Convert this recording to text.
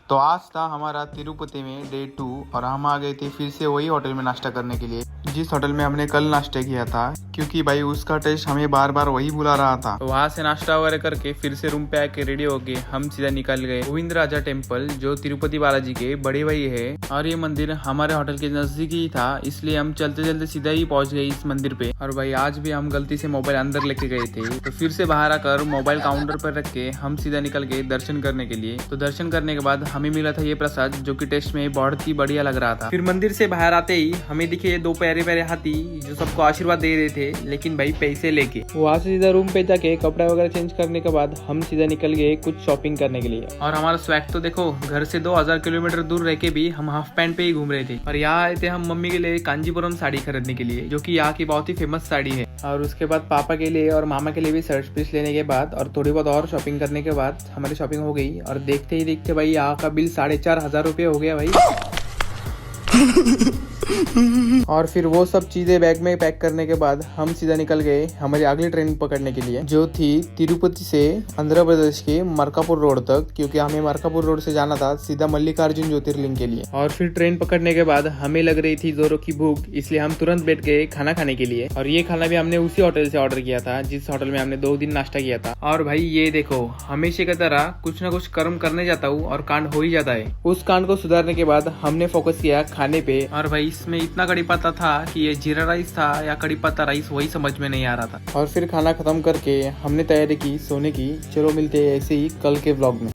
तो आज था हमारा तिरुपति में डे 2 और हम आ गए थे फिर से वही होटल में नाश्ता करने के लिए जिस होटल में हमने कल नाश्ता किया था, क्योंकि भाई उसका टेस्ट हमें बार बार वही बुला रहा था। तो वहाँ से नाश्ता वगैरह करके फिर से रूम पे आके रेडी होके हम सीधा निकल गए गोविंद राजा टेम्पल, जो तिरुपति बालाजी के बड़े भाई है। और ये मंदिर हमारे होटल के नजदीक ही था, इसलिए हम चलते चलते सीधा ही पहुंच गए इस मंदिर पे। और भाई आज भी हम गलती से मोबाइल अंदर लेके गए थे, तो फिर से बाहर आकर मोबाइल काउंटर पर रख के हम सीधा निकल गए दर्शन करने के लिए। तो दर्शन करने के बाद हमें मिला था ये प्रसाद, जो कि टेस्ट में बहुत ही बढ़िया लग रहा था। फिर मंदिर से बाहर आते ही हमें दिखे दो प्यारे प्यारे हाथी, जो सबको आशीर्वाद दे रहे थे, लेकिन भाई पैसे लेके। वहाँ से सीधा रूम पे जाके कपड़ा वगैरह चेंज करने के बाद हम सीधा निकल गए कुछ शॉपिंग करने के लिए। और हमारा स्वैग तो देखो, घर से 2000 किलोमीटर दूर रह के भी हम हाफ पैंट पे ही घूम रहे थे। और यहाँ आए थे हम मम्मी के लिए कांजीपुरम साड़ी खरीदने के लिए, जो कि यहाँ की बहुत ही फेमस साड़ी है। और उसके बाद पापा के लिए और मामा के लिए भी शर्ट पीस लेने के बाद और थोड़ी बहुत और शॉपिंग करने के बाद हमारी शॉपिंग हो गई। और देखते ही देखते भाई यहाँ का बिल 4500 रुपये हो गया भाई। और फिर वो सब चीजें बैग में पैक करने के बाद हम सीधा निकल गए हमारी अगली ट्रेन पकड़ने के लिए, जो थी तिरुपति से आंध्र प्रदेश के मरकापुर रोड तक, क्योंकि हमें मरकापुर रोड से जाना था सीधा मल्लिकार्जुन ज्योतिर्लिंग के लिए। और फिर ट्रेन पकड़ने के बाद हमें लग रही थी जोरों की भूख, इसलिए हम तुरंत बैठ गए खाना खाने के लिए। और ये खाना भी हमने उसी होटल से ऑर्डर किया था जिस होटल में हमने 2 दिन नाश्ता किया था। और भाई ये देखो, हमेशा की तरह कुछ ना कुछ कर्म करने जाता हूँ और कांड हो ही जाता है। उस कांड को सुधारने के बाद हमने फोकस किया खाने पे। और भाई इसमें इतना कड़ी पत्ता था कि ये जीरा राइस था या कड़ी पत्ता राइस, वही समझ में नहीं आ रहा था। और फिर खाना खत्म करके हमने तैयारी की सोने की। चलो मिलते हैं ऐसे ही कल के व्लॉग में।